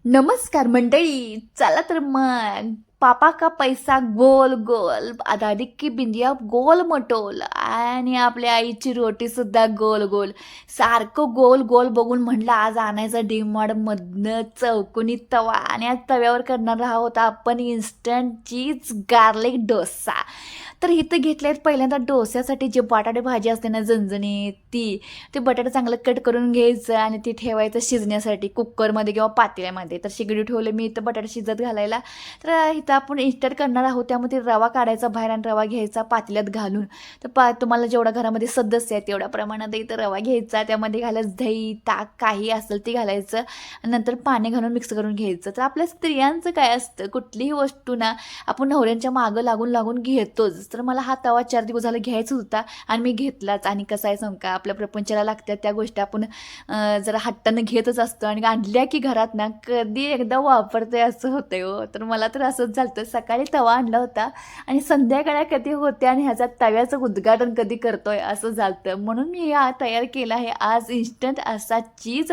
नमस्कार मंडळी, चला तर मग पापा का पैसा गोल गोल, दादी की बिंदिया गोल मटोल आणि आपल्या आईची रोटी सुद्धा गोल गोल. सारखं गोल गोल बघून म्हणलं आज आणायचा डीमार्टमधनं चौकोनी तवा आणि आज तव्यावर करणार आहोत आपण इन्स्टंट चीज गार्लिक डोसा. तर इथं घेतले पहिल्यांदा डोस्यासाठी जे बटाटे भाजी असते ना झणझणीत ते बटाटे चांगलं कट करून घ्यायचं आणि ते ठेवायचं शिजण्यासाठी कुकरमध्ये किंवा पातेल्यामध्ये. तर शिगडी ठेवले मी इथं बटाटे शिजत घालायला. तर इथं आपण इन्स्टंट करणार आहोत त्यामध्ये रवा काढायचा बाहेर आणि रवा घ्यायचा पातेल्यात घालून. तर तुम्हाला जेवढा घरामध्ये सदस्य आहे तेवढ्या प्रमाणात इथं रवा घ्यायचा, त्यामध्ये घालायचं दही ताक काही असेल ते घालायचं आणि नंतर पाणी घालून मिक्स करून घ्यायचं. तर आपल्या स्त्रियांचं काय असतं, कुठलीही वस्तू ना आपण नवऱ्यांच्या मागं लागून लागून घेतोच. तर मला हा तवा 4 दिवस झाला घ्यायचा होता आणि मी घेतलाच. आणि कसं आहे सांग का, आपल्या प्रपंचाला लागतात त्या गोष्टी आपण जरा हट्टानं घेतच असतो आणि आणल्या की घरात ना कधी एकदा वापरते असं होतंय हो. तर मला तर असंच झालं, सकाळी तवा आणला होता आणि संध्याकाळी कधी होते आणि ह्याचा तव्याचं उद्घाटन कधी करतोय असं झालं. म्हणून मी हा तयार केला आहे आज इन्स्टंट असा चीज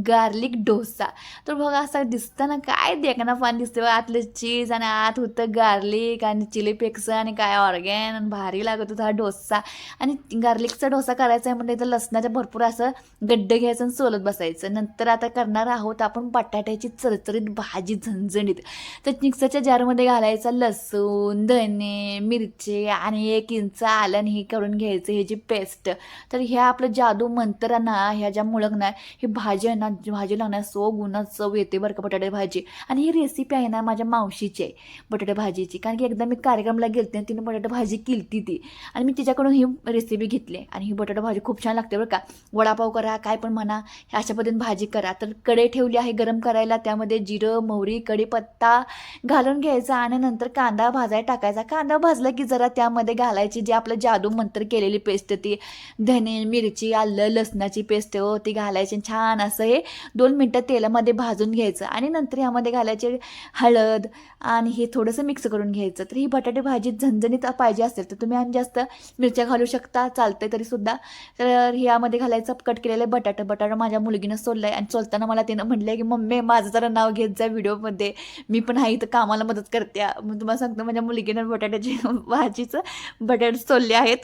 गार्लिक डोसा. तर बघा असा दिसताना काय देखना पान दिसतं, आतलं चीज आणि आत होतं गार्लिक आणि चिली फ्लेक्स आणि काय ऑर्गॅन आणि भारी लागत होता हा डोसा. आणि गार्लिकचा डोसा करायचा आहे म्हणजे इथं लसणाचं भरपूर असं गड्डे घ्यायचं आणि सोलत बसायचं. नंतर आता करणार आहोत आपण बटाट्याची चरचरीत भाजी झणझणीत. तर मिक्सरच्या जारमध्ये घालायचा लसूण धने मिरची आणि 1 इंच आलं हे करून घ्यायचं ह्याची पेस्ट. तर ह्या आपलं जादू मंत्र ना ह्या ज्या मुळक ना ही भाजी आहे ना भाजी लागणार सो गुणात चव येते बरं का बटाटे भाजी. आणि ही रेसिपी आहे ना माझ्या मावशीची आहे बटाटे भाजीची, कारण की एकदा मी कार्यक्रमला गेलते आणि तिने बटाटे भाजी केली ती आणि मी तिच्याकडून ही रेसिपी घेतली. आणि ही बटाटा भाजी खूप छान लागते बरं का. वडापाव करा काय पण म्हणा अशा पद्धतीने भाजी करा. तर कढई ठेवली आहे गरम करायला, त्यामध्ये जिरं मोहरी कढीपत्ता घालून घ्यायचा आणि नंतर कांदा भाजायला टाकायचा. कांदा भाजला की जरा त्यामध्ये घालायची जी आपलं जादू मंत्र केलेली पेस्ट ती धने मिरची आलं लसणाची पेस्ट हो ती घालायची. छान असं हे 2 मिनटं तेलामध्ये भाजून घ्यायचं आणि नंतर ह्यामध्ये घालायचे हळद आणि हे थोडंसं मिक्स करून घ्यायचं. तर ही बटाटे भाजी झणझणीत पाहिजे असेल तर तुम्ही आणि जास्त मिरच्या घालू शकता, चालतंय तरीसुद्धा. तर ह्यामध्ये घालायचं कट केलेलं बटाटा माझ्या मुलगीनं सोललं आहे आणि सोलताना मला तिनं म्हटलं की मम्मी माझं जरा नाव घेत जा व्हिडिओमध्ये, मी पण आहे इथं कामाला मदत करते. मग तुम्हाला सांगतो माझ्या मुलगीनं बटाट्याची भाजीचं बटाटे सोलले आहेत.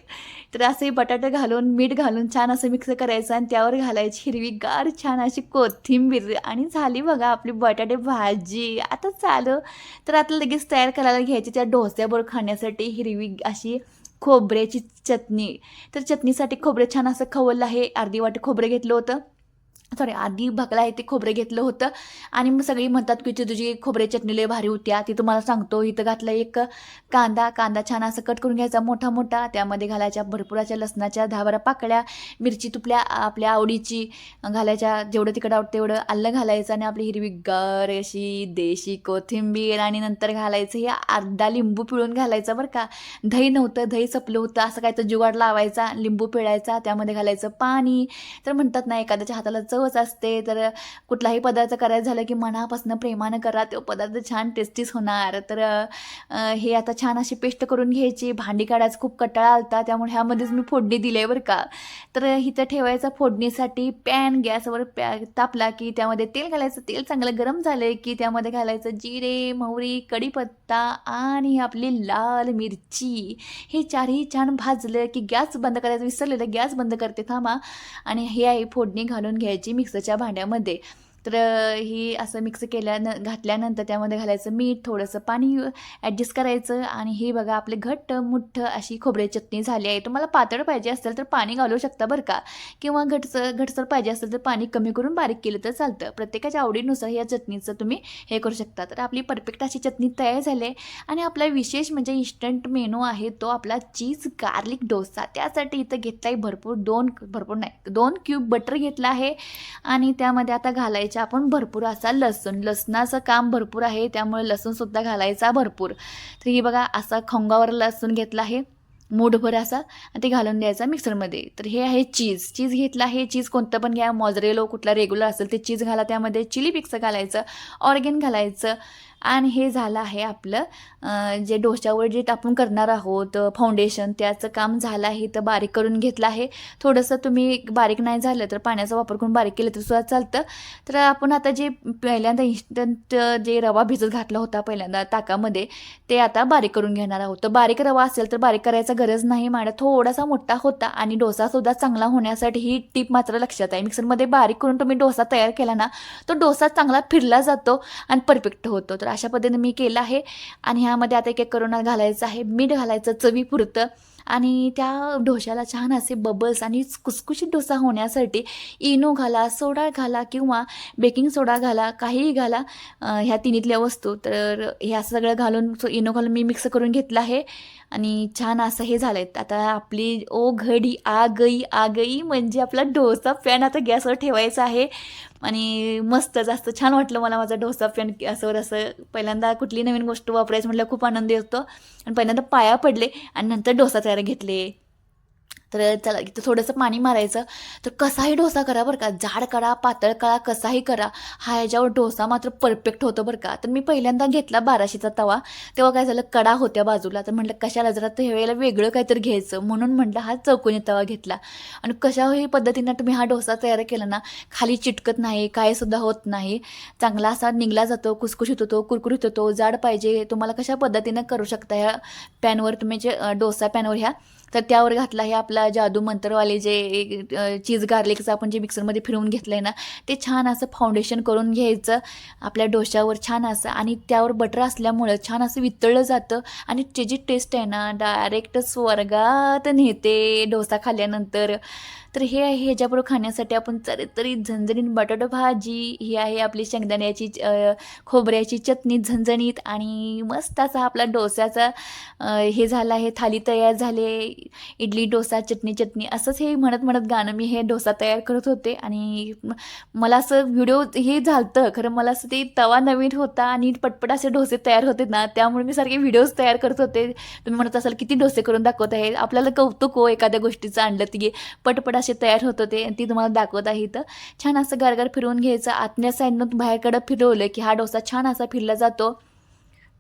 तर असे बटाटे घालून मीठ घालून छान असं मिक्स करायचं आणि त्यावर घालायची हिरवीगार छान अशी कोथिंबीर आणि झाली बघा आपली बटाटे भाजी. आता चालू तर आता लगेच तयार करायला घ्यायची त्या डोस्याबरोबर खाण्यासाठी हिरवी अशी खोबऱ्याची चटणी. तर चटणीसाठी खोबरं छान असं खवललं आहे, अर्धी वाटी खोबरं घेतलं होतं, सॉरी आधी भकला आहे ते खोबरं घेतलं होतं. आणि मग सगळी म्हणतात की तुझी खोबऱ्याची चटणी लय भारी होत्या, ती तुम्हाला सांगतो. इथं घातलं एक कांदा छान असं कट करून घ्यायचा मोठा मोठा, त्यामध्ये घालायच्या भरपूर अशा लसणाच्या 10-12 पाकळ्या, मिरची तुपल्या आपल्या आवडीची घालायच्या, जेवढं तिकडं आवडतं तेवढं आलं घालायचं आणि आपली हिरवीगार अशी देशी कोथिंबीर आणि नंतर घालायचं हे अर्धा लिंबू पिळून घालायचा बरं का. दही नव्हतं, दही संपलं होतं, असं काय तर जुगाड लावायचा, लिंबू पिळायचा, त्यामध्ये घालायचं पाणी. तर म्हणतात ना एखाद्याच्या हाताला चवच असते. तर कुठलाही पदार्थ करायचं झालं की मनापासून प्रेमानं करा, तो पदार्थ छान टेस्टीच होणार. तर हे आता छान अशी पेस्ट करून घ्यायची. भांडी काढायचं खूप कटाळा आलता त्यामुळे ह्यामध्येच मी फोडणी दिली आहे बरं का. तर इथं ठेवायचं फोडणीसाठी पॅन गॅसवर तापला की त्यामध्ये तेल घालायचं. तेल चांगलं गरम झालं की त्यामध्ये घालायचं जिरे मोहरी कढीपत्ता आणि आपली लाल मिरची. हे चारही छान भाजलं की गॅस बंद करायचं, विसरलेलं गॅस बंद करते थांबा. आणि हे आहे फोडणी घालून घ्यायची मिक्सरच्या भांड्यामध्ये. तर ही असं मिक्स घातल्यानंतर त्यामध्ये घालायचं मीठ थोडंसं पाणी ॲडजस्ट करायचं. आणि हे बघा आपले घट्ट मुठ्ठ अशी खोबऱ्याची चटणी झाली आहे. तुम्हाला पातळ पाहिजे असेल तर पाणी घालू शकता बरं का, किंवा घटसर पाहिजे असेल तर पाणी कमी करून बारीक केलं तर चालतं. प्रत्येकाच्या आवडीनुसार या चटणीचं तुम्ही हे करू शकता. तर आपली परफेक्ट अशी चटणी तयार झाली आहे. आणि आपला विशेष म्हणजे इन्स्टंट मेनू आहे तो आपला चीज गार्लिक डोसा. त्यासाठी इथं घेतला आहे भरपूर नाही 2 क्यूब बटर घेतला आहे. आणि त्यामध्ये आता घालायचं आपण भरपूर असा लसणाचं काम भरपूर आहे त्यामुळे लसूणसुद्धा घालायचा भरपूर. तर ही बघा असा खंगावर लसूण घेतला आहे मूठभर असा आणि ते घालून द्यायचा मिक्सरमध्ये. तर हे आहे चीज घेतला आहे. चीज कोणतं पण घ्या, मॉझरेला कुठला रेग्युलर असेल ते चीज घाला, त्यामध्ये चिली फ्लेक्स घालायचं, ऑर्गेन घालायचं आणि हे झालं आहे आपलं जे डोश्यावर जे आपण करणार आहोत फाउंडेशन, त्याचं काम झालं आहे. तर बारीक करून घेतलं आहे. थोडंसं तुम्ही बारीक नाही झालं तर पाण्याचा वापर करून बारीक केलं तर सुद्धा चालतं. तर आपण आता जे पहिल्यांदा इन्स्टंट जे रवा भिजत घातला होता पहिल्यांदा ताकामध्ये, ते आता बारीक करून घेणार आहोत. तर बारीक रवा असेल तर बारीक करायचा गरज नाही. माझा थोडासा मोठा होता आणि डोसासुद्धा चांगला होण्यासाठी ही टीप मात्र लक्षात आहे. मिक्सरमध्ये बारीक करून तुम्ही डोसा तयार केला ना, तो डोसा चांगला फिरला जातो आणि परफेक्ट होतो. तर अशा पद्धतीने मी केलं आहे. आणि ह्यामध्ये आता एक एक करून घालायचं आहे. मीठ घालायचं चवीपुरतं आणि त्या डोश्याला छान असे बबल्स आणि कुसकुशीत डोसा होण्यासाठी इनो घाला, सोडा घाला किंवा बेकिंग सोडा घाला, काहीही घाला, ह्या तिन्हीतल्या वस्तू. तर हे असं सगळं घालून इनो घालून मी मिक्स करून घेतलं आहे आणि छान असं हे झालं आहे. आता आपली ओ घडी आ गई म्हणजे आपला डोसा पॅन आता गॅसवर ठेवायचा आहे. आणि मस्त जास्त छान वाटलं मला माझा डोसा पॅन गॅसवर असं पहिल्यांदा कुठली नवीन गोष्ट वापरायचं म्हटलं खूप आनंद येतो. आणि पहिल्यांदा पाया पडले आणि नंतर डोसा तयार घेतले. तर चला इथं थोडंसं पाणी मारायचं. तर कसाही डोसा करा बरं का, जाड करा पातळ करा कसाही करा, हा ह्याच्यावर डोसा मात्र परफेक्ट होतो बरं का. तर मी पहिल्यांदा घेतला 1200चा तवा. तेव्हा काय झालं, कडा होत्या बाजूला. तर म्हटलं कशाला, जरा तर वेळेला वेगळं काहीतरी घ्यायचं म्हणून म्हटलं हा चौकोनी तवा घेतला. आणि कशाही पद्धतीनं तुम्ही हा डोसा तयार केला ना, खाली चिटकत नाही, काय सुद्धा होत नाही, चांगला असा निघला जातो, कुसकुशीत होतो, कुरकुरीत होतो. जाड पाहिजे तुम्हाला कशा पद्धतीनं करू शकता ह्या पॅनवर तुम्ही, जे डोसा पॅनवर ह्या. तर त्यावर घातला आहे आपला जादू मंत्रवाले जे चीज गार्लिकचं आपण जे मिक्सरमध्ये फिरवून घेतलं आहे ना, ते छान असं फाउंडेशन करून घ्यायचं आपल्या डोश्यावर छान असं. आणि त्यावर बटर असल्यामुळं छान असं वितळलं जातं आणि त्याची टेस्ट आहे ना डायरेक्ट स्वर्गात नेते डोसा खाल्ल्यानंतर. तर हे आहे ह्याच्याबरोबर खाण्यासाठी आपण तरी झणझणीत बटाटा भाजी, ही आहे आपली शेंगदाण्याची खोबऱ्याची चटणी झणझणीत आणि मस्त असा आपला डोस्याचा हे झालं आहे, थाली तयार झाले. इडली डोसा चटणी असंच हे म्हणत म्हणत गाणं मी हे डोसा तयार करत होते. आणि मला असं व्हिडिओ हे झालतं खरं, मला असं ते तवा नवीन होता आणि पटपट असे डोसे तयार होते ना, त्यामुळे मी सारखे व्हिडिओज तयार करत होते. तुम्ही म्हणत असाल किती डोसे करून दाखवत आहे, आपल्याला कौतुक हो एखाद्या गोष्टीचं आणलं ती पटपट असे तयार होत होते आणि ती तुम्हाला दाखवत आहे. तर छान असं गारगार फिरवून घ्यायचं, आतल्या साईडनं बाहेरकडं फिरवलं की हा डोसा छान असा फिरला जातो,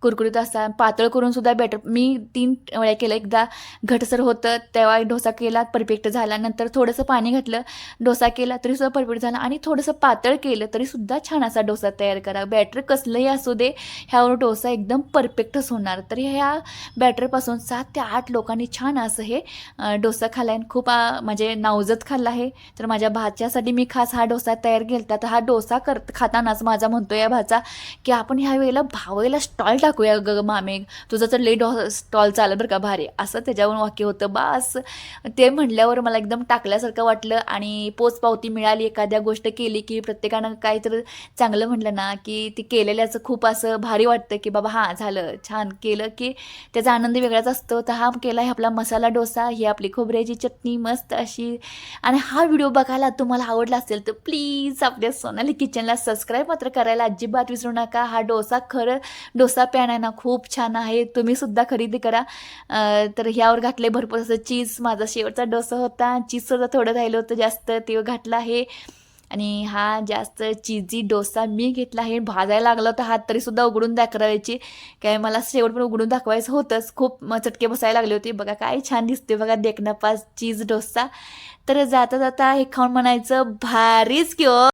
कुरकुरीत असा. पातळ करून सुद्धा बॅटर मी 3 वेळा केलं. एकदा घटसर होतं तेव्हा डोसा केला, परफेक्ट झाला. नंतर थोडंसं पाणी घातलं, डोसा केला तरीसुद्धा परफेक्ट झाला. आणि थोडंसं पातळ केलं तरीसुद्धा छान असा डोसा तयार करा. बॅटर कसलंही असू दे, ह्यावर डोसा एकदम परफेक्टच होणार. तर ह्या बॅटरपासून 7 ते 8 लोकांनी छान असं हे डोसा खाल्ला आहे. खूप म्हणजे नावजत खाल्ला आहे. तर माझ्या भाच्यासाठी मी खास हा डोसा तयार केला. तर हा डोसा खातानाच माझा म्हणतो या भाचा की आपण ह्या वेळेला भावेला स्टॉल टाकूया ग मामे, तुझं तर लेट स्टॉल चालेल बरं का भारी, असं त्याच्यावर वाक्य होतं. बास ते म्हणल्यावर मला एकदम टाकल्यासारखं वाटलं. आणि पोचपावती मिळाली, एखाद्या गोष्ट केली की प्रत्येकानं काहीतरी चांगलं म्हटलं ना की ती केलेल्याचं खूप असं भारी वाटतं की बाबा हां झालं छान केलं की त्याचा आनंद वेगळाच असतो. तर हा केला आहे आपला मसाला डोसा, ही आपली खोबऱ्याची चटणी मस्त अशी. आणि हा व्हिडिओ बघायला तुम्हाला आवडला असेल तर प्लीज आपल्या सोनाली किचनला सबस्क्राईब मात्र करायला अजिबात विसरू नका. हा डोसा खरं डोसा पॅन आहे ना खूप छान आहे, तुम्ही सुद्धा खरेदी करा. तर ह्यावर घातले भरपूर असं चीज. माझा शेवटचा डोसा होता, चीजसुद्धा थोडं राहिलं होतं जास्त, ते घातलं आहे. आणि हा जास्त चीजी डोसा मी घेतला आहे. भाजायला लागला होता हात तरीसुद्धा उघडून दाखवायची, काय मला शेवट पण उघडून दाखवायचं होतंच. खूप चटके बसायला लागले होते. बघा काय छान दिसते बघा, देखना पास चीज डोसा. तर जाता जाता हे खाऊन म्हणायचं भारीच की